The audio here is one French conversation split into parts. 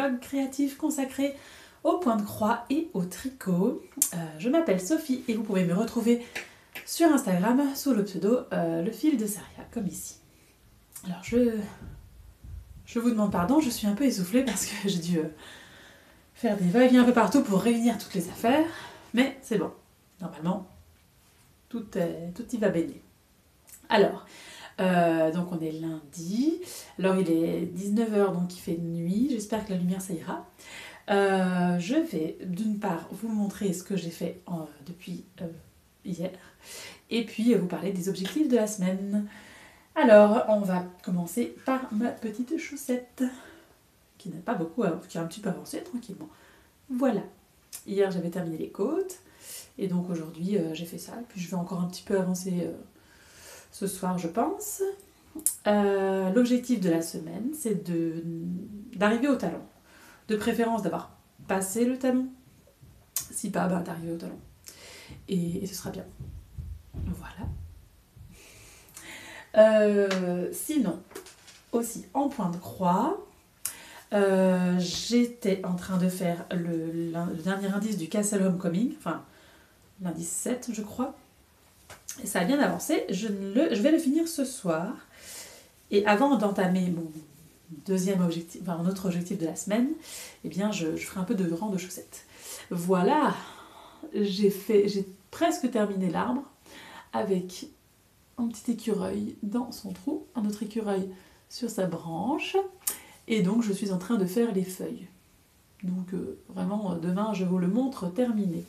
blog créatif consacré au point de croix et au tricot. Je m'appelle Sophie et vous pouvez me retrouver sur Instagram sous le pseudo Le Fil de Saria, comme ici. Alors je vous demande pardon, je suis un peu essoufflée parce que j'ai dû faire des va-et-vient un peu partout pour réunir toutes les affaires, mais c'est bon, normalement tout y va bien. Alors, donc on est lundi, alors il est 19h donc il fait nuit, j'espère que la lumière ça ira. Je vais d'une part vous montrer ce que j'ai fait depuis hier et puis vous parler des objectifs de la semaine. Alors on va commencer par ma petite chaussette qui n'a pas beaucoup, qui a un petit peu avancé tranquillement. Voilà, hier j'avais terminé les côtes et donc aujourd'hui j'ai fait ça et puis je vais encore un petit peu avancer ce soir je pense. L'objectif de la semaine c'est d'arriver au talon, de préférence d'avoir passé le talon, si pas d'arriver au talon et ce sera bien. Voilà. Sinon aussi en point de croix, j'étais en train de faire le dernier indice du Castle Homecoming, enfin l'indice 7 je crois, et ça a bien avancé. Je vais le finir ce soir, et avant d'entamer mon deuxième objectif, enfin mon autre objectif de la semaine, eh bien je ferai un peu de rang de chaussettes. Voilà, j'ai presque terminé l'arbre avec un petit écureuil dans son trou, un autre écureuil sur sa branche, et donc je suis en train de faire les feuilles. Donc vraiment demain je vous le montre terminé.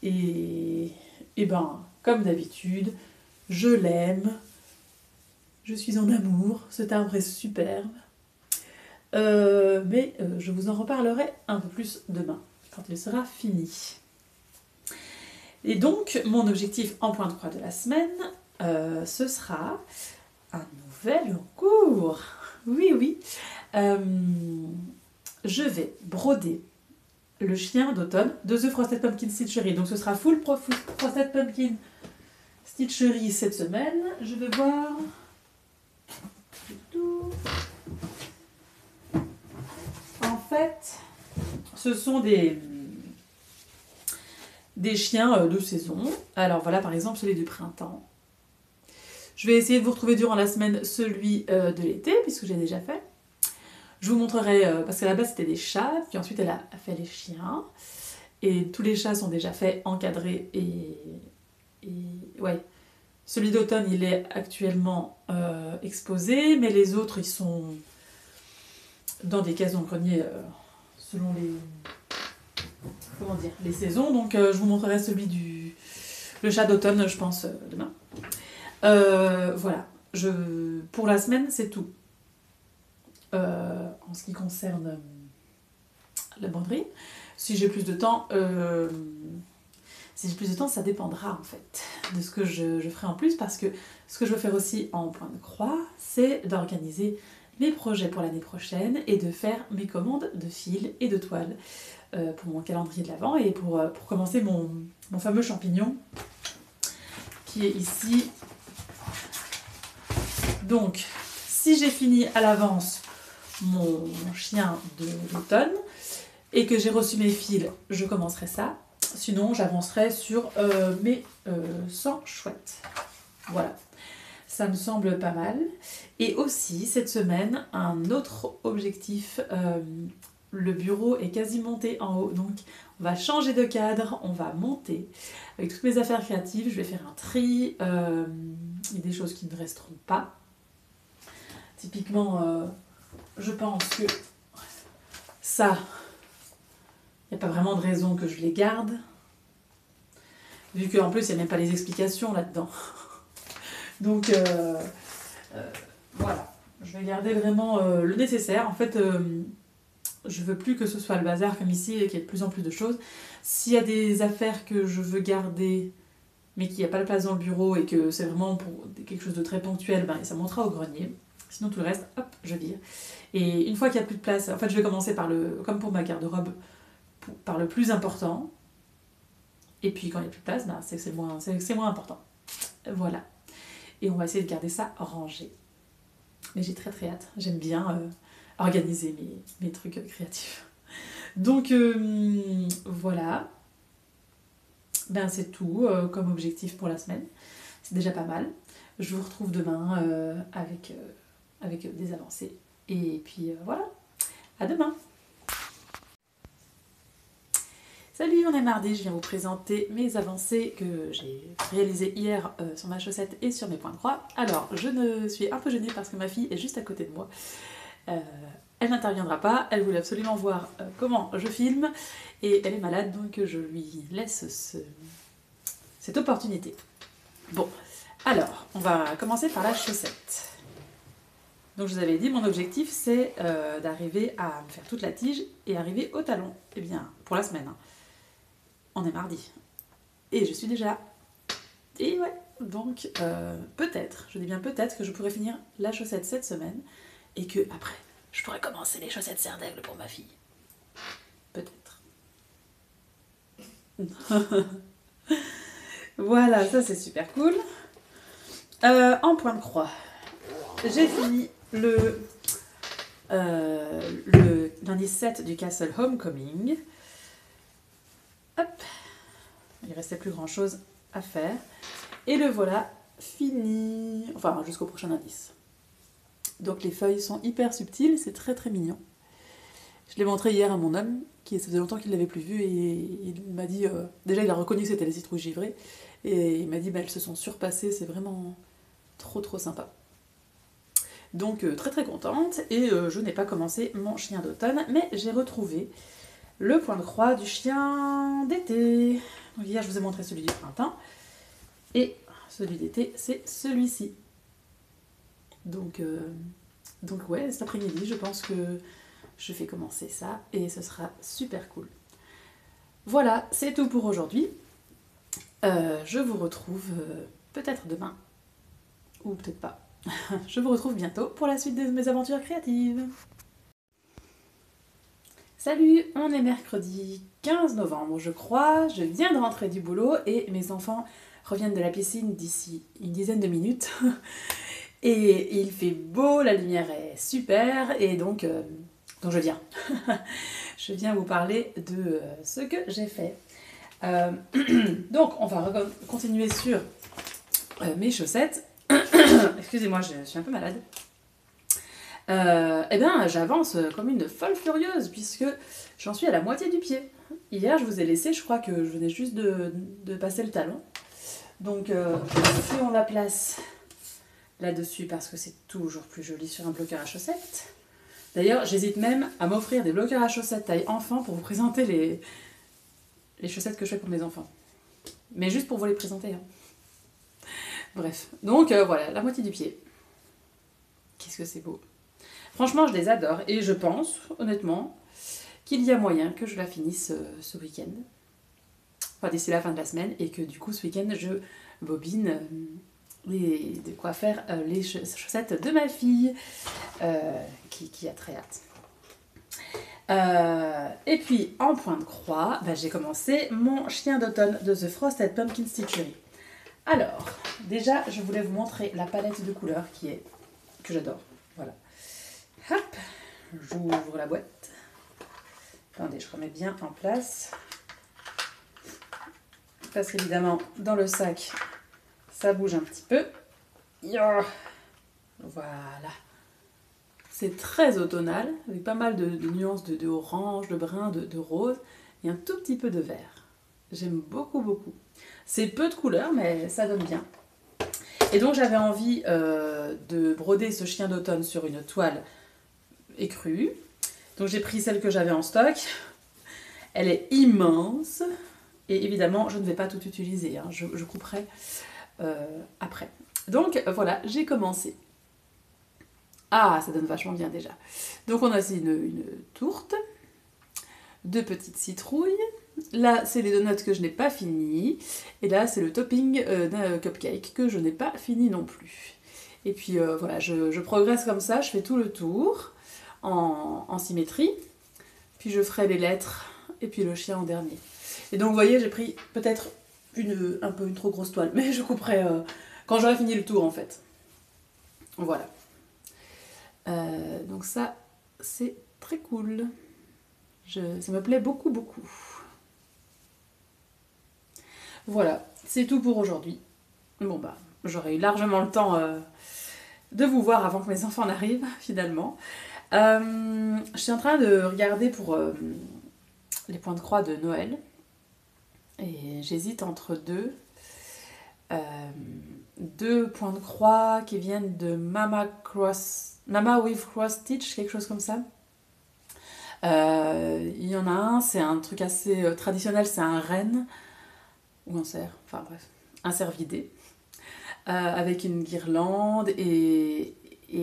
Et ben comme d'habitude, je l'aime, je suis en amour, cet arbre est superbe. Mais je vous en reparlerai un peu plus demain, quand il sera fini. Et donc, mon objectif en point de croix de la semaine, ce sera un nouvel cours. Oui. Je vais broder le chien d'automne de The Frosted Pumpkin Stitchery. Donc ce sera full Frosted Pumpkin Stitchery cette semaine. Je vais voir... En fait, ce sont des chiens de saison. Alors voilà par exemple celui du printemps. Je vais essayer de vous retrouver durant la semaine celui de l'été, puisque j'ai déjà fait. Je vous montrerai, parce qu'à la base c'était des chats, puis ensuite elle a fait les chiens. Et tous les chats sont déjà faits, encadrés et ouais. Celui d'automne il est actuellement exposé, mais les autres ils sont dans des cases dans le grenier selon les saisons. Donc je vous montrerai celui le chat d'automne je pense demain. Voilà, pour la semaine c'est tout. En ce qui concerne la broderie, si j'ai plus de temps, ça dépendra en fait de ce que je ferai en plus, parce que ce que je veux faire aussi en point de croix, c'est d'organiser mes projets pour l'année prochaine et de faire mes commandes de fil et de toile pour mon calendrier de l'Avent et pour commencer mon fameux champignon qui est ici. Donc, si j'ai fini à l'avance mon chien d'automne et que j'ai reçu mes fils, je commencerai ça. Sinon, j'avancerai sur mes 100 chouettes. Voilà, ça me semble pas mal. Et aussi, cette semaine, un autre objectif. Le bureau est quasi monté en haut, donc on va changer de cadre, on va monter. Avec toutes mes affaires créatives, je vais faire un tri. Il y a des choses qui ne resteront pas. Typiquement, je pense que ça, il n'y a pas vraiment de raison que je les garde. Vu qu'en plus, il n'y a même pas les explications là-dedans. Donc, voilà. Je vais garder vraiment le nécessaire. En fait, je veux plus que ce soit le bazar comme ici et qu'il y ait de plus en plus de choses. S'il y a des affaires que je veux garder, mais qu'il n'y a pas de place dans le bureau et que c'est vraiment pour quelque chose de très ponctuel, ça montera au grenier. Sinon, tout le reste, hop, je vire. Et une fois qu'il n'y a plus de place, en fait, je vais commencer par comme pour ma garde-robe, par le plus important. Et puis, quand il n'y a plus de place, c'est moins important. Voilà. Et on va essayer de garder ça rangé. Mais j'ai très très hâte. J'aime bien organiser mes trucs créatifs. Donc voilà, ben c'est tout comme objectif pour la semaine. C'est déjà pas mal. Je vous retrouve demain avec des avancées. Et puis voilà, à demain. Salut, on est mardi, je viens vous présenter mes avancées que j'ai réalisées hier sur ma chaussette et sur mes points de croix. Alors, je ne suis un peu gênée parce que ma fille est juste à côté de moi. Elle n'interviendra pas, elle voulait absolument voir comment je filme et elle est malade donc je lui laisse cette opportunité. Bon, alors on va commencer par la chaussette. Donc je vous avais dit, mon objectif c'est d'arriver à me faire toute la tige et arriver au talon. Eh bien, pour la semaine, hein. On est mardi et je suis déjà... Et ouais, donc peut-être, je dis bien peut-être que je pourrais finir la chaussette cette semaine et que après je pourrais commencer les chaussettes serre d'aigle pour ma fille. Peut-être. Voilà, ça c'est super cool. En point de croix, j'ai fini le lundi 7 du Castle Homecoming. Hop, il restait plus grand chose à faire. Et le voilà fini. Enfin, jusqu'au prochain indice. Donc les feuilles sont hyper subtiles, c'est très très mignon. Je l'ai montré hier à mon homme, ça faisait longtemps qu'il ne l'avait plus vu, et il m'a dit, déjà il a reconnu que c'était les citrouilles givrées, et il m'a dit, bah, elles se sont surpassées, c'est vraiment trop trop sympa. Donc très très contente, et je n'ai pas commencé mon chien d'automne, mais j'ai retrouvé le point de croix du chien d'été. Donc hier je vous ai montré celui du printemps, et celui d'été c'est celui-ci. Donc ouais, cet après-midi, je pense que je vais commencer ça et ce sera super cool. Voilà, c'est tout pour aujourd'hui. Je vous retrouve peut-être demain, ou peut-être pas. Je vous retrouve bientôt pour la suite de mes aventures créatives. Salut, on est mercredi 15 novembre, je crois. Je viens de rentrer du boulot et mes enfants reviennent de la piscine d'ici une dizaine de minutes. Et il fait beau, la lumière est super, et donc je viens. Je viens vous parler de ce que j'ai fait. Donc, on va continuer sur mes chaussettes. Excusez-moi, je suis un peu malade. Eh bien, j'avance comme une folle furieuse, puisque j'en suis à la moitié du pied. Hier, je vous ai laissé, je crois que je venais juste de passer le talon. Donc, si on la place là-dessus, parce que c'est toujours plus joli sur un bloqueur à chaussettes. D'ailleurs, j'hésite même à m'offrir des bloqueurs à chaussettes taille enfant pour vous présenter les chaussettes que je fais pour mes enfants. Mais juste pour vous les présenter. Hein. Bref, donc voilà, la moitié du pied. Qu'est-ce que c'est beau. Franchement, je les adore et je pense, honnêtement, qu'il y a moyen que je la finisse ce week-end. Enfin, d'ici la fin de la semaine, et que du coup, ce week-end, je bobine... de quoi faire les chaussettes de ma fille qui a très hâte. Et puis en point de croix, j'ai commencé mon chien d'automne de The Frosted Pumpkin Stitchery. Alors, déjà je voulais vous montrer la palette de couleurs que j'adore. Voilà. Hop, j'ouvre la boîte. Attendez, je remets bien en place. Parce qu'évidemment, dans le sac, ça bouge un petit peu. Voilà. C'est très automnal, avec pas mal de nuances de orange, de brun, de rose, et un tout petit peu de vert. J'aime beaucoup, beaucoup. C'est peu de couleurs, mais ça donne bien. Et donc j'avais envie de broder ce chien d'automne sur une toile écrue. Donc j'ai pris celle que j'avais en stock. Elle est immense. Et évidemment, je ne vais pas tout utiliser. Hein. Je couperai après. Donc voilà, j'ai commencé. Ah, ça donne vachement bien déjà. Donc on a ici une tourte, 2 petites citrouilles. Là, c'est les donuts que je n'ai pas fini. Et là, c'est le topping d'un cupcake que je n'ai pas fini non plus. Et puis voilà, je progresse comme ça, je fais tout le tour en symétrie. Puis je ferai les lettres et puis le chien en dernier. Et donc vous voyez, j'ai pris peut-être un peu une trop grosse toile, mais je couperai quand j'aurai fini le tour en fait. Voilà. Donc ça, c'est très cool. Ça me plaît beaucoup, beaucoup. Voilà, c'est tout pour aujourd'hui. Bon bah, j'aurais eu largement le temps de vous voir avant que mes enfants n'arrivent, finalement. Je suis en train de regarder pour les points de croix de Noël. Et j'hésite entre deux points de croix qui viennent de Mama with Cross Stitch, quelque chose comme ça. Il y en a un, c'est un truc assez traditionnel, c'est un renne, ou un cerf, enfin bref, un cervidé, avec une guirlande, et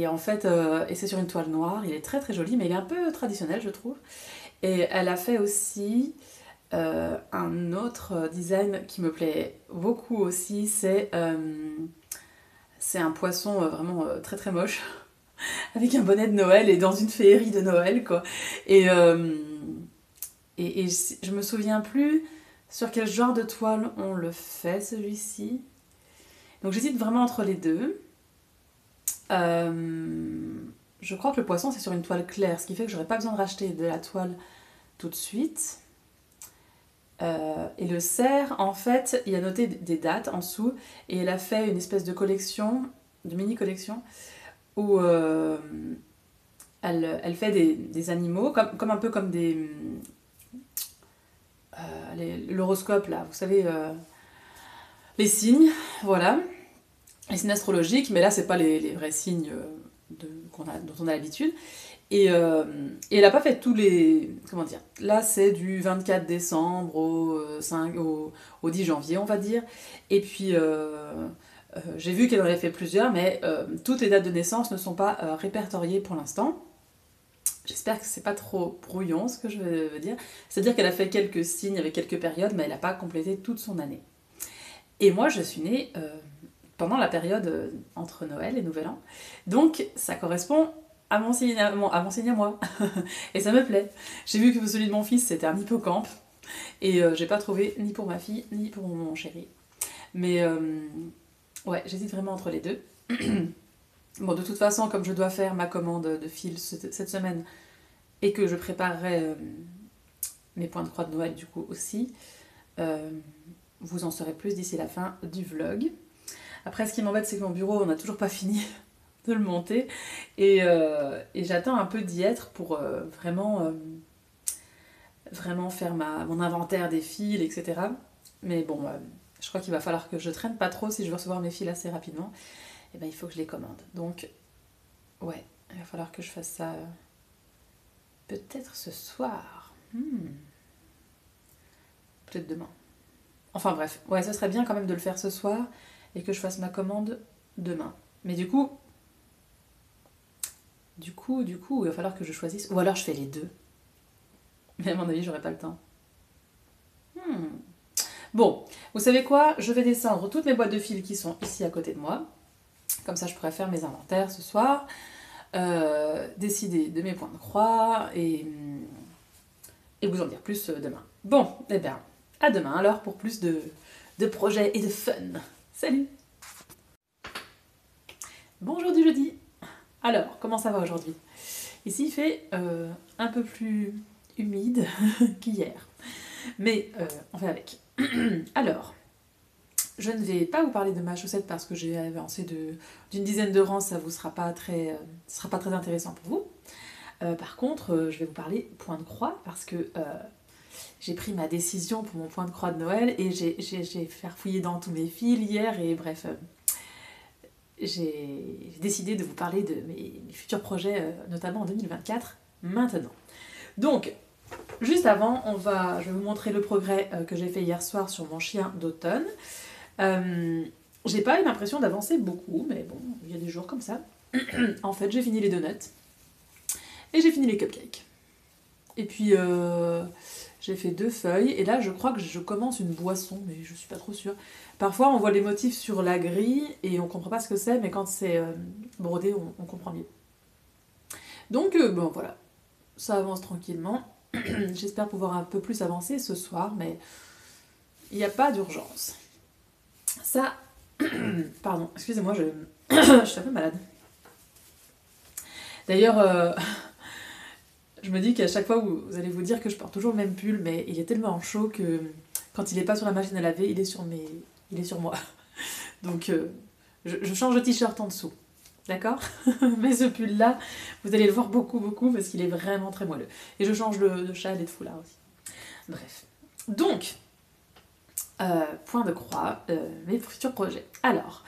en fait, et c'est sur une toile noire, il est très très joli, mais il est un peu traditionnel, je trouve. Et elle a fait aussi un autre design qui me plaît beaucoup aussi, c'est un poisson vraiment très très moche, avec un bonnet de Noël et dans une féerie de Noël, quoi. Et je me souviens plus sur quel genre de toile on le fait, celui-ci. Donc j'hésite vraiment entre les deux. Je crois que le poisson, c'est sur une toile claire, ce qui fait que j'aurais pas besoin de racheter de la toile tout de suite. Et le cerf, en fait, il y a noté des dates en dessous, et elle a fait une espèce de collection, de mini-collection, où elle fait des animaux, un peu comme des... l'horoscope, là, vous savez, les signes, voilà, les signes astrologiques, mais là, c'est pas les vrais signes dont on a l'habitude. Et elle n'a pas fait tous les... Comment dire? Là, c'est du 24 décembre au 10 janvier, on va dire. Et puis, j'ai vu qu'elle en avait fait plusieurs, mais toutes les dates de naissance ne sont pas répertoriées pour l'instant. J'espère que c'est pas trop brouillon, ce que je veux dire. C'est-à-dire qu'elle a fait quelques signes avec quelques périodes, mais elle n'a pas complété toute son année. Et moi, je suis née pendant la période entre Noël et Nouvel An. Donc, ça correspond à mon signe à moi. Et ça me plaît. J'ai vu que celui de mon fils, c'était un hippocampe. Et j'ai pas trouvé ni pour ma fille, ni pour mon chéri. Mais ouais, j'hésite vraiment entre les deux. Bon, de toute façon, comme je dois faire ma commande de fil cette semaine, et que je préparerai mes points de croix de Noël du coup aussi, vous en saurez plus d'ici la fin du vlog. Après, ce qui m'embête, c'est que mon bureau, on n'a toujours pas fini de le monter. Et j'attends un peu d'y être pour vraiment faire mon inventaire des fils, etc. Mais bon, je crois qu'il va falloir que je traîne pas trop si je veux recevoir mes fils assez rapidement. Et ben il faut que je les commande. Donc, ouais, il va falloir que je fasse ça peut-être ce soir. Peut-être demain. Enfin bref, ouais, ce serait bien quand même de le faire ce soir et que je fasse ma commande demain. Mais du coup, il va falloir que je choisisse. Ou alors je fais les deux. Mais à mon avis, j'aurai pas le temps. Bon, vous savez quoi? Je vais descendre toutes mes boîtes de fils qui sont ici à côté de moi. Comme ça, je pourrais faire mes inventaires ce soir. Décider de mes points de croix et vous en dire plus demain. Bon, eh bien, à demain alors pour plus de projets et de fun. Salut! Bonjour du jeudi. Alors, comment ça va aujourd'hui? Ici, il fait un peu plus humide qu'hier. Mais on fait avec. Alors, je ne vais pas vous parler de ma chaussette parce que j'ai avancé d'une dizaine de rangs, ça ne sera pas très intéressant pour vous. Par contre, je vais vous parler point de croix parce que j'ai pris ma décision pour mon point de croix de Noël et j'ai farfouillé dans tous mes fils hier et bref, j'ai décidé de vous parler de mes futurs projets, notamment en 2024, maintenant. Donc, juste avant, je vais vous montrer le progrès que j'ai fait hier soir sur mon chien d'automne. J'ai pas eu l'impression d'avancer beaucoup, mais bon, il y a des jours comme ça. En fait, j'ai fini les donuts et j'ai fini les cupcakes. Et puis, j'ai fait 2 feuilles, et là, je crois que je commence une boisson, mais je suis pas trop sûre. Parfois, on voit les motifs sur la grille et on comprend pas ce que c'est, mais quand c'est brodé, on comprend mieux. Donc, bon, voilà, ça avance tranquillement. J'espère pouvoir un peu plus avancer ce soir, mais il n'y a pas d'urgence. Ça, pardon, excusez-moi, je suis un peu malade. D'ailleurs, Je me dis qu'à chaque fois, vous allez vous dire que je porte toujours le même pull, mais il est tellement chaud que quand il n'est pas sur la machine à laver, il est sur moi. Donc, je change de t-shirt en dessous. D'accord? Mais ce pull-là, vous allez le voir beaucoup, beaucoup, parce qu'il est vraiment très moelleux. Et je change de châle et de foulard aussi. Bref. Donc, point de croix, mes futurs projets. Alors,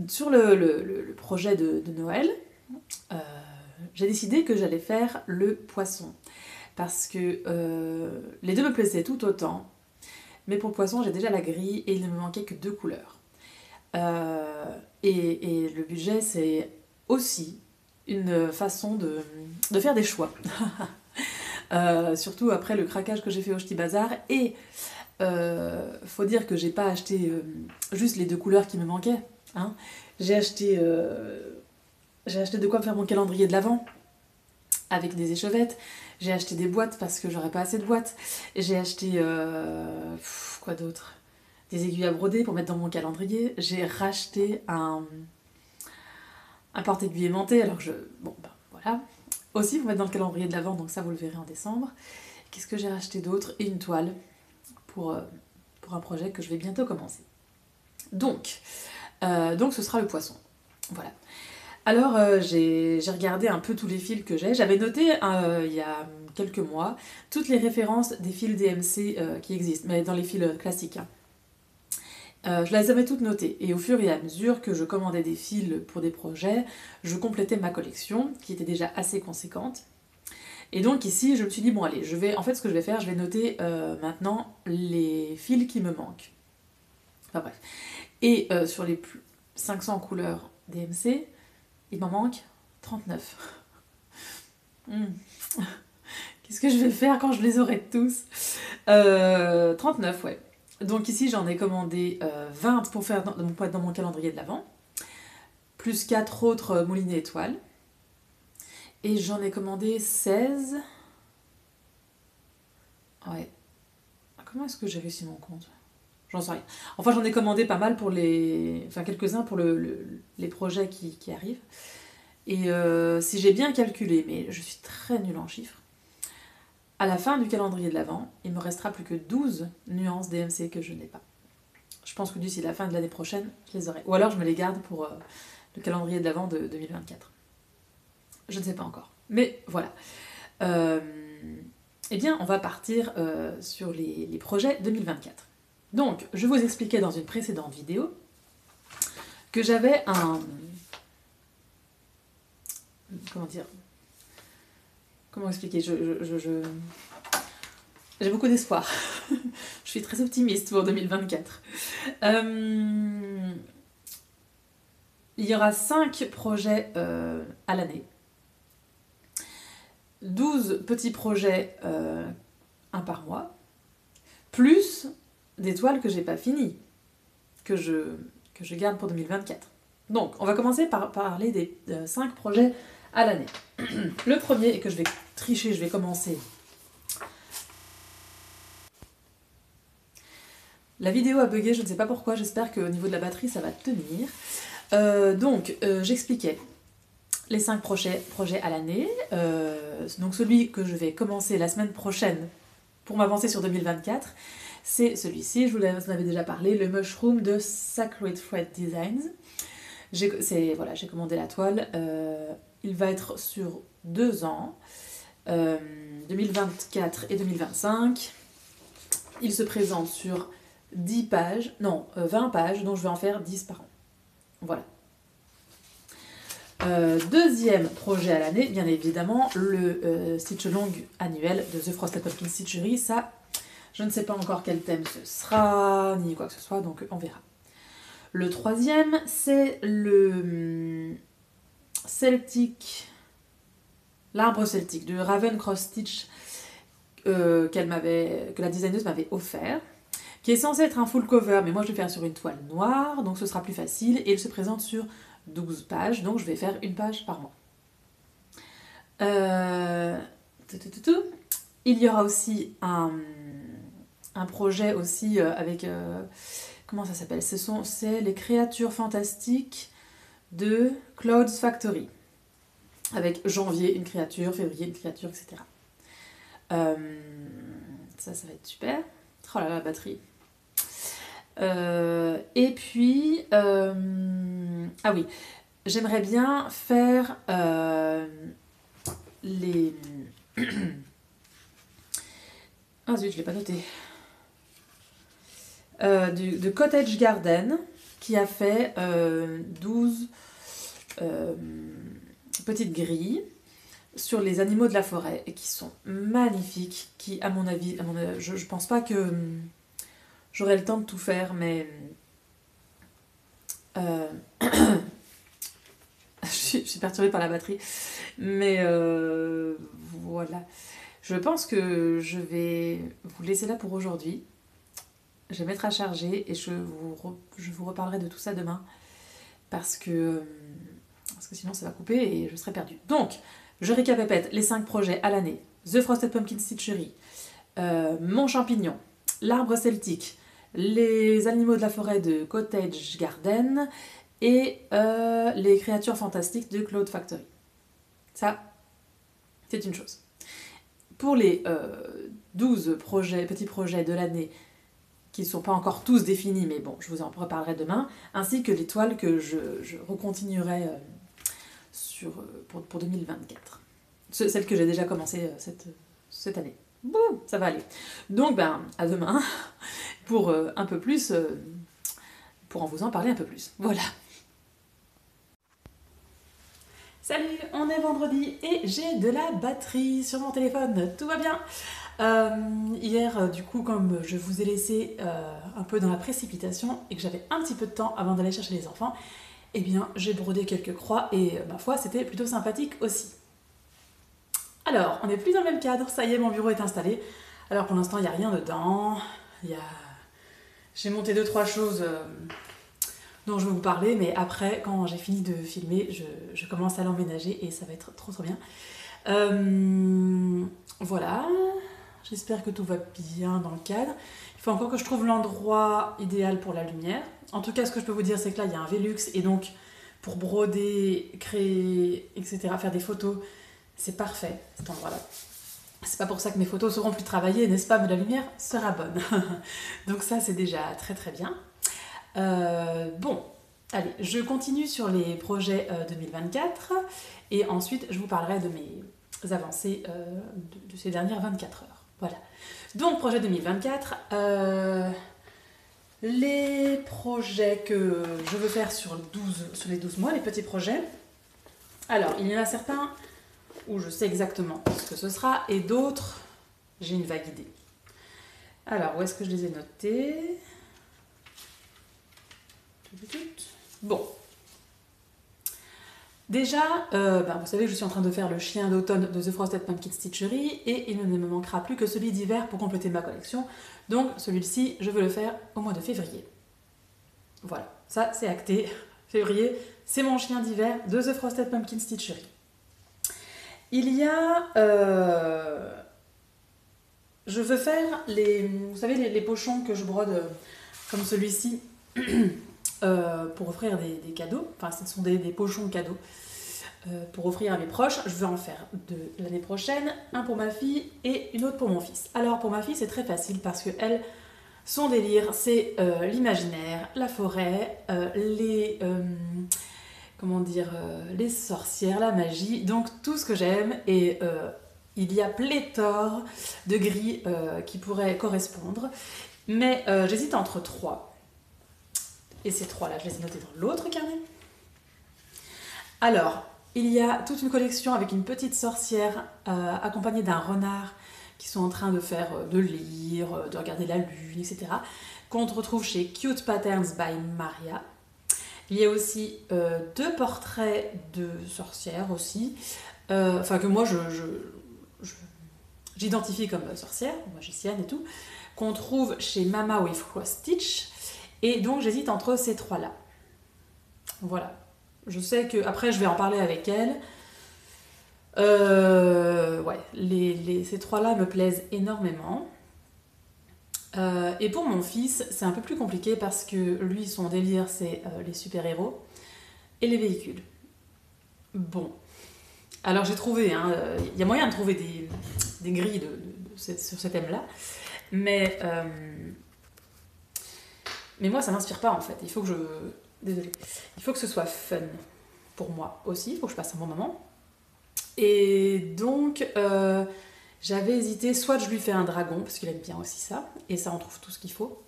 sur le projet de Noël, j'ai décidé que j'allais faire le poisson. Parce que les deux me plaisaient tout autant. Mais pour le poisson, j'ai déjà la grille et il ne me manquait que 2 couleurs. Et le budget, c'est aussi une façon de faire des choix. Surtout après le craquage que j'ai fait au Ch'ti Bazar. Et faut dire que j'ai pas acheté juste les 2 couleurs qui me manquaient. Hein. J'ai acheté de quoi faire mon calendrier de l'Avent avec des échevettes. J'ai acheté des boîtes parce que j'aurais pas assez de boîtes. J'ai acheté quoi d'autre? Des aiguilles à broder pour mettre dans mon calendrier. J'ai racheté un porte-aiguille aimanté, alors que bon, ben voilà. Aussi, pour mettre dans le calendrier de l'Avent, donc ça vous le verrez en décembre. Qu'est-ce que j'ai racheté d'autre? Et une toile pour un projet que je vais bientôt commencer. Donc ce sera le poisson. Voilà. Alors, j'ai regardé un peu tous les fils que j'ai. J'avais noté il y a quelques mois toutes les références des fils DMC qui existent, mais dans les fils classiques. Hein. Je les avais toutes notées et au fur et à mesure que je commandais des fils pour des projets, je complétais ma collection qui était déjà assez conséquente. Et donc ici, je me suis dit, bon allez, en fait ce que je vais faire, je vais noter maintenant les fils qui me manquent. Enfin bref. Et sur les 500 couleurs DMC, il m'en manque 39. Qu'est-ce que je vais faire quand je les aurai tous 39, ouais. Donc ici, j'en ai commandé 20 pour faire dans mon calendrier de l'Avent, plus 4 autres moulinets étoiles. Et j'en ai commandé 16. Ouais. Comment est-ce que j'ai réussi mon compte? J'en sais rien. Enfin, j'en ai commandé pas mal pour quelques-uns pour les projets qui arrivent. Et si j'ai bien calculé, mais je suis très nulle en chiffres, à la fin du calendrier de l'Avent, il me restera plus que 12 nuances DMC que je n'ai pas. Je pense que d'ici la fin de l'année prochaine, je les aurai. Ou alors je me les garde pour le calendrier de l'Avent de 2024. Je ne sais pas encore. Mais voilà. Eh bien, on va partir sur les projets 2024. Donc, je vous expliquais dans une précédente vidéo que j'avais comment dire? Comment expliquer? J'ai beaucoup d'espoir. Je suis très optimiste pour 2024. Il y aura 5 projets à l'année. 12 petits projets, un par mois. Plus des toiles que j'ai pas finies, que je garde pour 2024. Donc, on va commencer par parler des 5 projets à l'année. Le premier, et que je vais tricher, je vais commencer. La vidéo a bugué, je ne sais pas pourquoi, j'espère qu'au niveau de la batterie ça va tenir. J'expliquais les 5 projets à l'année. Donc celui que je vais commencer la semaine prochaine pour m'avancer sur 2024, c'est celui-ci, je vous en avais déjà parlé, le Mushroom de Sacred Thread Designs. J'ai commandé la toile, il va être sur 2 ans, 2024 et 2025. Il se présente sur 20 pages, dont je vais en faire 10 par an. Voilà. Deuxième projet à l'année, bien évidemment, le Stitch Along annuel de The Frosted Pumpkin Stitchery. Ça, je ne sais pas encore quel thème ce sera, ni quoi que ce soit, donc on verra. Le troisième, c'est le l'arbre celtique de Raven Cross Stitch que la designeuse m'avait offert, qui est censé être un full cover, mais moi je vais faire sur une toile noire, donc ce sera plus facile, et il se présente sur 12 pages, donc je vais faire une page par mois. Il y aura aussi un projet aussi avec... comment ça s'appelle? C'est les créatures fantastiques de Clouds Factory. avec janvier une créature, février une créature, etc. Ça va être super. Oh là là, la batterie. Et puis, ah oui, j'aimerais bien faire les... Ah zut, je l'ai pas noté. De Cottage Garden, qui a fait 12 petites grilles sur les animaux de la forêt, et qui sont magnifiques, qui, à mon avis je pense pas que j'aurai le temps de tout faire, mais... je suis perturbée par la batterie, mais voilà. Je pense que je vais vous laisser là pour aujourd'hui. Je vais mettre à charger et je vous reparlerai de tout ça demain, parce que sinon ça va couper et je serai perdue. Donc, je récapépète les 5 projets à l'année. The Frosted Pumpkin Stitchery, Mon Champignon, L'Arbre Celtique, les animaux de la forêt de Cottage Garden et les créatures fantastiques de Cloud Factory. Ça, c'est une chose. Pour les 12 petits projets de l'année, qui ne sont pas encore tous définis, mais bon, je vous en reparlerai demain, ainsi que les toiles que je recontinuerai pour 2024. Celles que j'ai déjà commencé cette année. Bon, ça va aller. Donc, à demain pour un peu plus, pour en vous en parler un peu plus. Voilà. Salut, on est vendredi et j'ai de la batterie sur mon téléphone, tout va bien. Hier, du coup, comme je vous ai laissé un peu dans la précipitation et que j'avais un petit peu de temps avant d'aller chercher les enfants, eh bien, j'ai brodé quelques croix et ma foi, c'était plutôt sympathique aussi. Alors, on n'est plus dans le même cadre, ça y est, mon bureau est installé. Alors pour l'instant, il n'y a rien dedans. J'ai monté 2-3 choses dont je vais vous parler, mais après, quand j'ai fini de filmer, je commence à l'emménager et ça va être trop bien. Voilà, j'espère que tout va bien dans le cadre. Il faut encore que je trouve l'endroit idéal pour la lumière. En tout cas, ce que je peux vous dire, c'est que là, il y a un Velux, et donc pour broder, créer, etc., faire des photos, c'est parfait, cet endroit-là. C'est pas pour ça que mes photos seront plus travaillées, n'est-ce pas, mais la lumière sera bonne. Donc ça, c'est déjà très bien. Bon, allez, je continue sur les projets 2024, et ensuite, je vous parlerai de mes avancées de ces dernières 24 heures. Voilà. Donc, projet 2024, les projets que je veux faire sur les 12 mois, les petits projets. Alors, il y en a certains où je sais exactement ce que ce sera, et d'autres, j'ai une vague idée. Alors, où est-ce que je les ai notés ? Bon. Déjà, vous savez que je suis en train de faire le chien d'automne de The Frosted Pumpkin Stitchery, et il ne me manquera plus que celui d'hiver pour compléter ma collection. Donc, celui-ci, je veux le faire au mois de février. Voilà, ça c'est acté. Février, c'est mon chien d'hiver de The Frosted Pumpkin Stitchery. Il y a... je veux faire vous savez, les pochons que je brode comme celui-ci pour offrir des cadeaux. Enfin, ce sont des pochons cadeaux pour offrir à mes proches. Je veux en faire 2 l'année prochaine, un pour ma fille et une autre pour mon fils. Alors pour ma fille, c'est très facile parce que elle, son délire, c'est l'imaginaire, la forêt, les sorcières, la magie, donc tout ce que j'aime, et il y a pléthore de grilles qui pourraient correspondre, mais j'hésite entre 3. Et ces 3-là, je les ai notés dans l'autre carnet. Alors, il y a toute une collection avec une petite sorcière accompagnée d'un renard qui sont en train de lire, de regarder la lune, etc., qu'on retrouve chez Cute Patterns by Maria. Il y a aussi 2 portraits de sorcières aussi, que moi j'identifie comme sorcière, magicienne et tout, qu'on trouve chez Mama with Cross Stitch, et donc j'hésite entre ces 3-là. Voilà. Je sais que après je vais en parler avec elle. Ces 3-là me plaisent énormément. Et pour mon fils, c'est un peu plus compliqué parce que lui, son délire, c'est les super-héros et les véhicules. Bon, Alors j'ai trouvé, hein, y a moyen de trouver des grilles sur ce thème-là, mais, mais moi ça m'inspire pas en fait. Il faut que je... Désolée. Il faut que ce soit fun pour moi aussi, il faut que je passe un bon moment. Et donc j'avais hésité, soit je lui fais un dragon, parce qu'il aime bien aussi ça, et ça on trouve tout ce qu'il faut,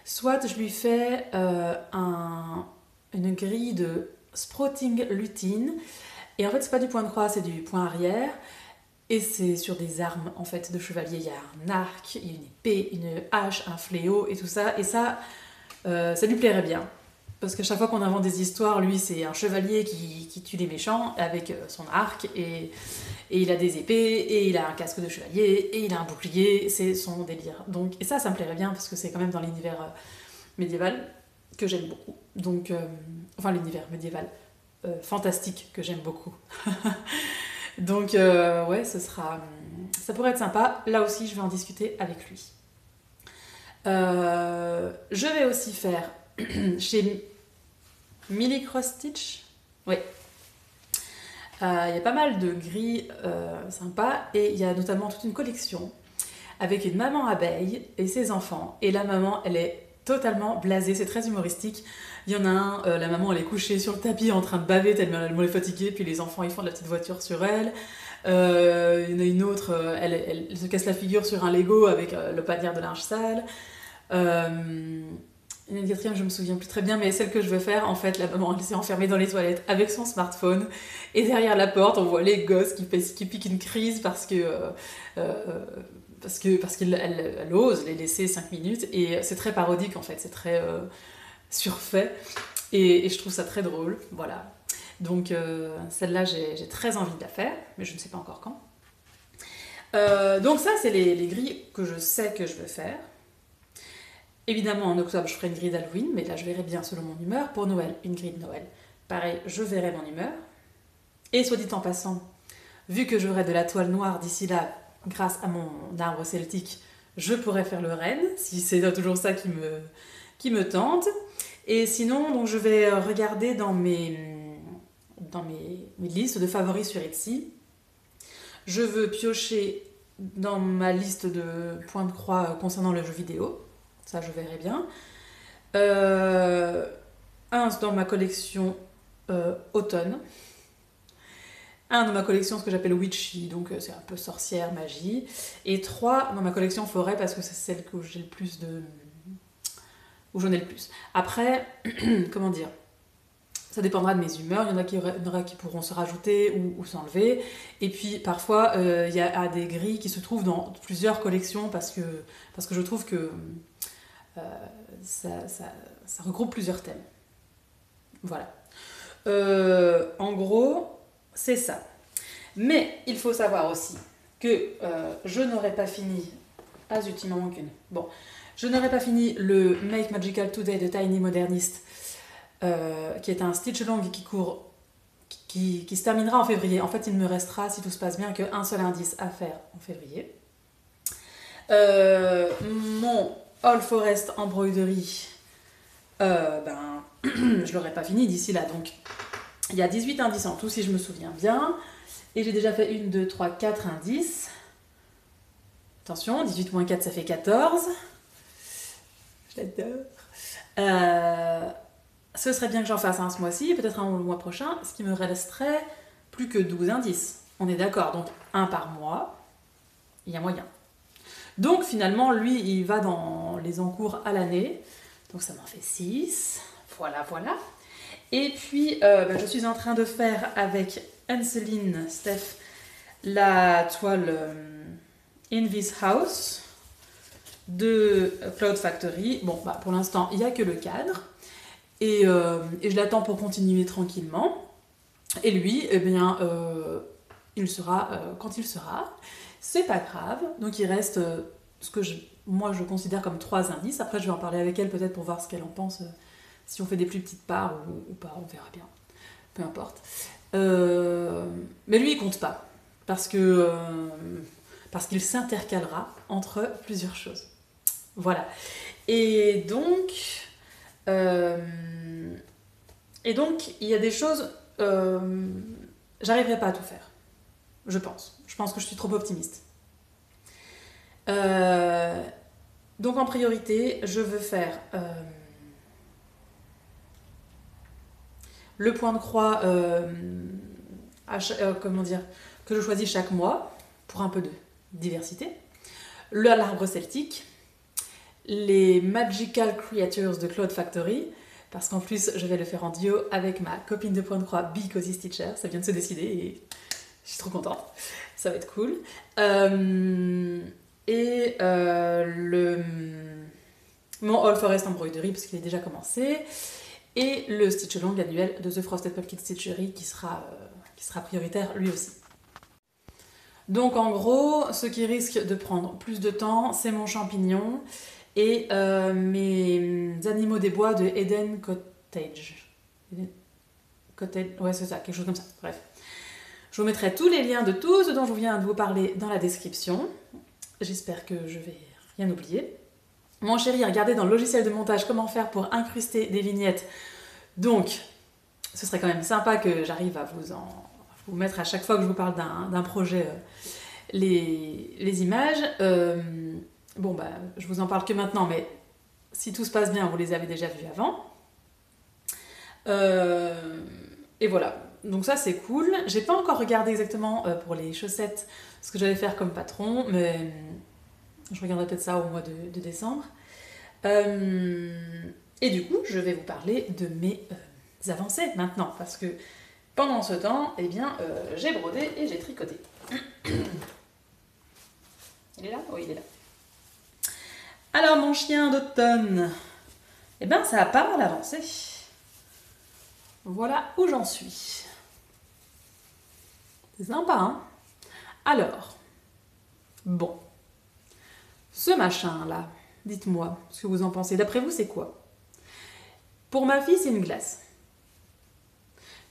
soit je lui fais une grille de sprouting lutine. Et en fait, c'est pas du point de croix, c'est du point arrière. Et c'est sur des armes en fait de chevalier. Il y a un arc, il y a une épée, une hache, un fléau et tout ça. Et ça lui plairait bien. Parce qu'à chaque fois qu'on invente des histoires, lui c'est un chevalier qui tue les méchants avec son arc. Et il a des épées, et il a un casque de chevalier, et il a un bouclier. C'est son délire. Donc, et ça me plairait bien parce que c'est quand même dans l'univers médiéval que j'aime beaucoup. Donc, enfin l'univers médiéval. Fantastique que j'aime beaucoup. Donc ouais, ça pourrait être sympa. Là aussi, je vais en discuter avec lui. Je vais aussi faire chez Millie Cross Stitch. Oui. Il y a pas mal de grilles sympas et il y a notamment toute une collection avec une maman abeille et ses enfants. Et la maman, elle est totalement blasée, c'est très humoristique. Il y en a un, la maman elle est couchée sur le tapis en train de baver tellement elle est fatiguée, puis les enfants ils font de la petite voiture sur elle. Il y en a une autre, elle se casse la figure sur un Lego avec le panier de linge sale. Il y en a une quatrième, je me souviens plus très bien, mais celle que je veux faire, en fait, la maman elle s'est enfermée dans les toilettes avec son smartphone, et derrière la porte, on voit les gosses qui piquent une crise parce qu'elle ose les laisser 5 minutes, et c'est très parodique en fait, c'est très surfait, et je trouve ça très drôle, voilà. Donc celle-là, j'ai très envie de la faire, mais je ne sais pas encore quand. Donc ça, c'est les grilles que je sais que je veux faire. Évidemment, en octobre, je ferai une grille d'Halloween, mais là, je verrai bien selon mon humeur. Pour Noël, une grille de Noël. Pareil, je verrai mon humeur. Et soit dit en passant, vu que j'aurai de la toile noire d'ici là, grâce à mon arbre celtique, je pourrais faire le renne, si c'est toujours ça qui me tente. Et sinon, donc, je vais regarder dans mes listes de favoris sur Etsy. Je veux piocher dans ma liste de points de croix concernant le jeu vidéo. Ça, je verrai bien. Un dans ma collection automne. Un dans ma collection, ce que j'appelle witchy, donc c'est un peu sorcière, magie. Et 3 dans ma collection forêt, parce que c'est celle que j'ai le plus de... où j'en ai le plus. Après, comment dire, ça dépendra de mes humeurs. Il y en aura qui pourront se rajouter ou s'enlever. Et puis parfois, il y a des grilles qui se trouvent dans plusieurs collections parce que je trouve que ça regroupe plusieurs thèmes. Voilà. En gros, c'est ça. Mais il faut savoir aussi que je n'aurais pas fini... Ah zut, il m'en manque une. Bon. Je n'aurais pas fini le Make Magical Today de Tiny Modernist, qui est un stitch long qui se terminera en février. En fait, il ne me restera, si tout se passe bien, qu'un seul indice à faire en février. Mon All Forest embroidery, je l'aurais pas fini d'ici là. Donc, il y a 18 indices en tout, si je me souviens bien. Et j'ai déjà fait 1, 2, 3, 4 indices. Attention, 18 moins 4, ça fait 14. Je l'adore. Ce serait bien que j'en fasse un ce mois-ci, et peut-être un le mois prochain, ce qui me resterait plus que 12 indices. On est d'accord, donc un par mois, il y a moyen. Donc finalement, lui, il va dans les encours à l'année, donc ça m'en fait 6. Voilà. Et puis, je suis en train de faire avec Anseline Steph la toile In This House de Cloud Factory. Bon, pour l'instant, il n'y a que le cadre. Et je l'attends pour continuer tranquillement. Et lui, eh bien, il sera quand il sera. C'est pas grave. Donc il reste ce que moi je considère comme 3 indices. Après, je vais en parler avec elle peut-être pour voir ce qu'elle en pense. Si on fait des plus petites parts ou pas, on verra bien. Peu importe. Mais lui, il compte pas. Parce qu'il s'intercalera entre plusieurs choses. Voilà. Et donc, il y a des choses... j'arriverai pas à tout faire. Je pense. Je pense que je suis trop optimiste. Donc en priorité, je veux faire le point de croix, comment dire, que je choisis chaque mois pour un peu de diversité. L'arbre celtique, les Magical Creatures de Cloud Factory, parce qu'en plus je vais le faire en duo avec ma copine de point de croix Bee Cozy Stitcher, ça vient de se décider et je suis trop contente, ça va être cool. Mon All Forest Embroidery parce qu'il est déjà commencé, et le Stitch Along annuel de The Frosted Pumpkin Stitchery qui sera prioritaire lui aussi. Donc en gros, ce qui risque de prendre plus de temps, c'est mon champignon et mes animaux des bois de Eden Cottage. Ouais, c'est ça, quelque chose comme ça. Bref. Je vous mettrai tous les liens de tout ce dont je viens de vous parler dans la description. J'espère que je vais rien oublier. Mon chéri a regardé dans le logiciel de montage comment faire pour incruster des vignettes. Donc, ce serait quand même sympa que j'arrive à vous mettre à chaque fois que je vous parle d'un projet les images. Bon, bah, je vous en parle que maintenant, mais si tout se passe bien, vous les avez déjà vues avant. Et voilà. Donc ça, c'est cool. J'ai pas encore regardé exactement pour les chaussettes ce que j'allais faire comme patron, mais je regarderai peut-être ça au mois de décembre. Et du coup, je vais vous parler de mes avancées maintenant, parce que pendant ce temps, eh bien, j'ai brodé et j'ai tricoté. Il est là? Oui, il est là. Alors, mon chien d'automne, eh bien, ça a pas mal avancé. Voilà où j'en suis. C'est sympa, hein? Alors, bon, ce machin-là, dites-moi ce que vous en pensez. D'après vous, c'est quoi? Pour ma fille, c'est une glace.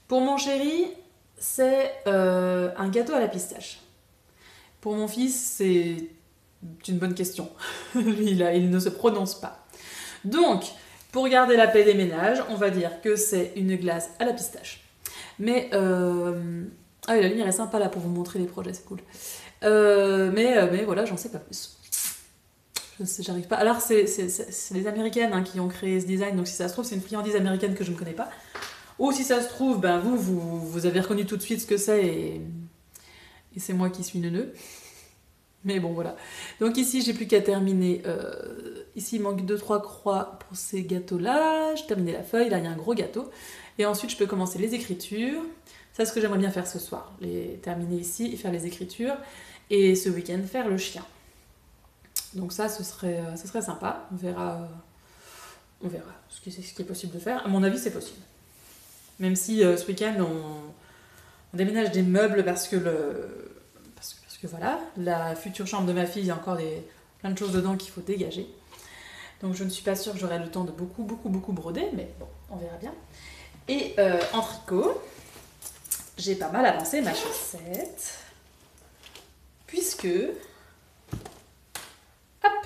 Pour mon chéri, c'est un gâteau à la pistache. Pour mon fils, c'est une bonne question. Lui, il ne se prononce pas. Donc, pour garder la paix des ménages, on va dire que c'est une glace à la pistache. Mais, ah oui, la lumière est sympa là pour vous montrer les projets, c'est cool. Mais voilà, j'en sais pas plus. Je sais, j'arrive pas. Alors, c'est les Américaines hein, qui ont créé ce design, donc si ça se trouve, c'est une friandise américaine que je ne connais pas. Ou si ça se trouve, ben vous avez reconnu tout de suite ce que c'est et c'est moi qui suis neuneux. Mais bon, voilà. Donc ici, j'ai plus qu'à terminer. Ici, il manque 2-3 croix pour ces gâteaux-là. J'ai terminé la feuille, là, il y a un gros gâteau. Et ensuite, je peux commencer les écritures. C'est ce que j'aimerais bien faire ce soir. Terminer ici et faire les écritures. Et ce week-end, faire le chien. Donc ça, ce serait sympa. On verra ce qui est possible de faire. À mon avis, c'est possible. Même si ce week-end, on déménage des meubles parce que voilà, la future chambre de ma fille, il y a encore plein de choses dedans qu'il faut dégager. Donc je ne suis pas sûre que j'aurai le temps de beaucoup broder, mais bon, on verra bien. Et en tricot, j'ai pas mal avancé ma chaussette, puisque, hop,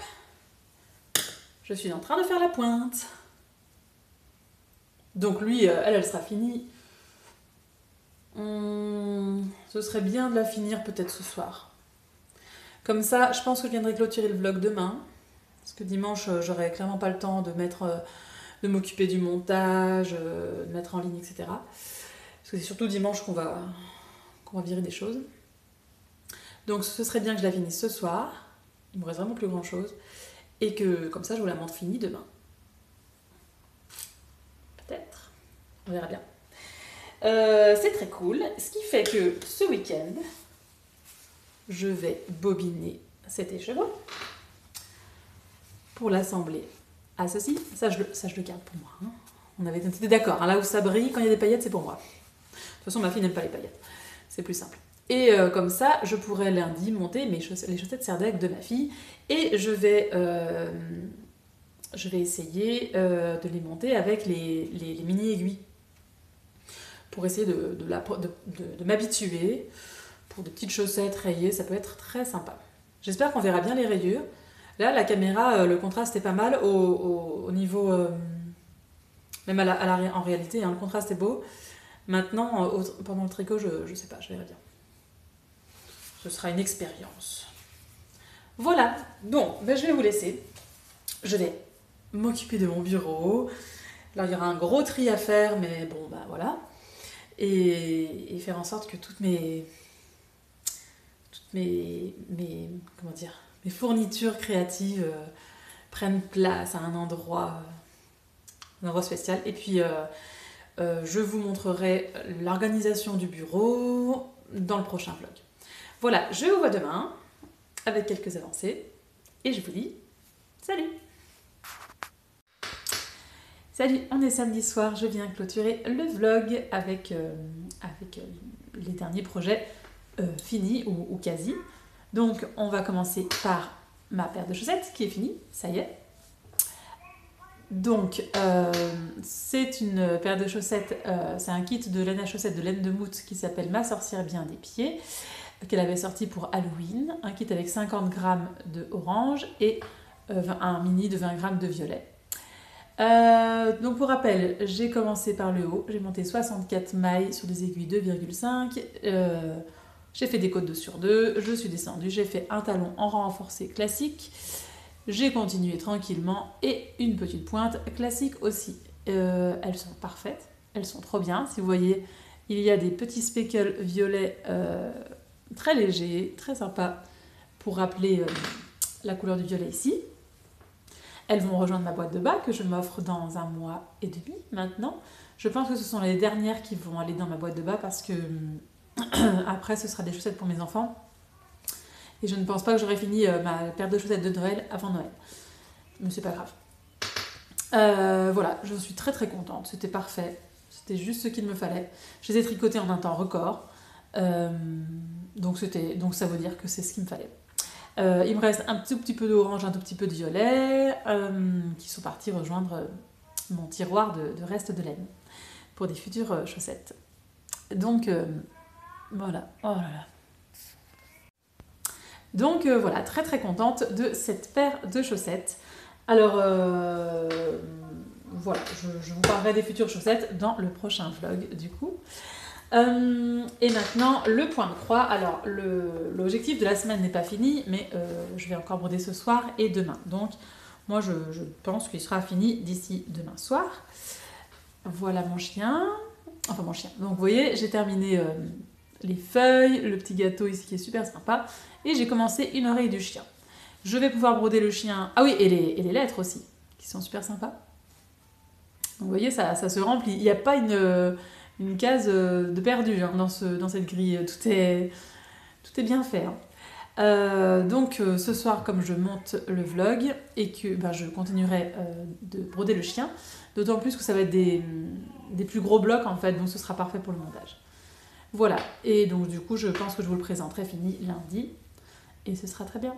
je suis en train de faire la pointe. Donc lui, elle sera finie. Ce serait bien de la finir peut-être ce soir. Comme ça, je pense que je viendrai clôturer le vlog demain. Parce que dimanche, j'aurai clairement pas le temps de m'occuper du montage, de mettre en ligne, etc. Parce que c'est surtout dimanche qu'on va virer des choses. Donc ce serait bien que je la finisse ce soir. Il me reste vraiment plus grand chose. Et que comme ça, je vous la montre finie demain. Peut-être. On verra bien. C'est très cool. Ce qui fait que ce week-end, je vais bobiner cet écheveau pour l'assembler à ceci. Ça, je le garde pour moi. Hein. On avait été d'accord. Hein, là où ça brille, quand il y a des paillettes, c'est pour moi. De toute façon, ma fille n'aime pas les paillettes. C'est plus simple. Et comme ça, je pourrai lundi monter les chaussettes Serdec de ma fille. Et je vais essayer de les monter avec les mini-aiguilles. Pour essayer de m'habituer. Pour des petites chaussettes rayées, ça peut être très sympa. J'espère qu'on verra bien les rayures. Là, la caméra, le contraste est pas mal au niveau... même en réalité, hein, le contraste est beau. Maintenant, pendant le tricot, je sais pas, je verrai bien. ce sera une expérience. Voilà, bon, ben, je vais vous laisser. Je vais m'occuper de mon bureau. Alors il y aura un gros tri à faire, mais bon, ben voilà. Et faire en sorte que comment dire, mes fournitures créatives prennent place à un endroit spécial. Et puis je vous montrerai l'organisation du bureau dans le prochain vlog. Voilà, je vous vois demain avec quelques avancées et je vous dis salut! Salut, on est samedi soir, je viens clôturer le vlog avec les derniers projets finis ou quasi. Donc on va commencer par ma paire de chaussettes qui est finie, ça y est. Donc c'est une paire de chaussettes, c'est un kit de laine à chaussettes de laine de moute qui s'appelle Ma sorcière bien des pieds, qu'elle avait sorti pour Halloween, un kit avec 50 grammes de orange et un mini de 20 grammes de violet. Donc pour rappel, j'ai commencé par le haut, j'ai monté 64 mailles sur des aiguilles 2,5, j'ai fait des côtes 2 sur 2, je suis descendue, j'ai fait un talon en renforcé classique, j'ai continué tranquillement et une petite pointe classique aussi. Elles sont parfaites, elles sont trop bien, si vous voyez, il y a des petits speckles violets très légers, très sympas pour rappeler la couleur du violet ici. Elles vont rejoindre ma boîte de bas que je m'offre dans 1 mois et demi maintenant. Je pense que ce sont les dernières qui vont aller dans ma boîte de bas parce que après ce sera des chaussettes pour mes enfants. Et je ne pense pas que j'aurai fini ma paire de chaussettes de Noël avant Noël. Mais c'est pas grave. Voilà, je suis très très contente. C'était parfait. C'était juste ce qu'il me fallait. Je les ai tricotées en un temps record. Donc ça veut dire que c'est ce qu'il me fallait. Il me reste un tout petit peu d'orange, un tout petit peu de violet qui sont partis rejoindre mon tiroir de reste de laine pour des futures chaussettes. Donc voilà, oh là là. Donc voilà, très très contente de cette paire de chaussettes. Alors voilà, je vous parlerai des futures chaussettes dans le prochain vlog du coup. Et maintenant le point de croix. Alors l'objectif de la semaine n'est pas fini, mais je vais encore broder ce soir et demain. Donc moi je pense qu'il sera fini d'ici demain soir. Voilà mon chien, enfin mon chien. Donc vous voyez, j'ai terminé les feuilles, le petit gâteau ici qui est super sympa, et j'ai commencé une oreille du chien. Je vais pouvoir broder le chien. Ah oui, et les lettres aussi, qui sont super sympas. Donc vous voyez, ça se remplit. Il n'y a pas une case de perdu hein, dans cette grille. Tout est bien fait. Hein. Donc ce soir, comme je monte le vlog et que je continuerai de broder le chien, d'autant plus que ça va être des plus gros blocs en fait, donc ce sera parfait pour le montage. Voilà, et donc du coup je pense que je vous le présenterai fini lundi et ce sera très bien.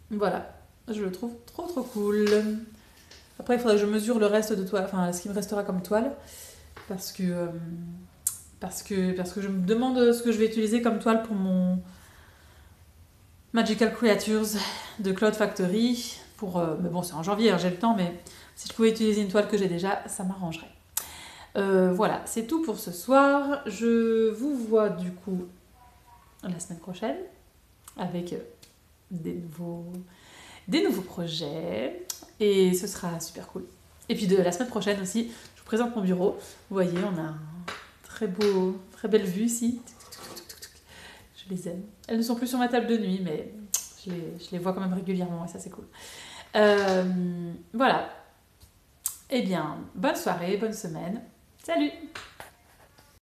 Voilà, je le trouve trop trop cool. Après il faudra que je mesure le reste de toile, enfin ce qui me restera comme toile. Parce que je me demande ce que je vais utiliser comme toile pour mon Magical Creatures de Cloud Factory. Mais bon, c'est en janvier, hein, j'ai le temps, mais si je pouvais utiliser une toile que j'ai déjà, ça m'arrangerait. Voilà, c'est tout pour ce soir. Je vous vois du coup la semaine prochaine avec des nouveaux projets et ce sera super cool. Et puis de la semaine prochaine aussi, je vous présente mon bureau. Vous voyez, on a un très belle vue ici. Je les aime. Elles ne sont plus sur ma table de nuit, mais je les vois quand même régulièrement et ça c'est cool. Voilà. Eh bien, bonne soirée, bonne semaine. Salut!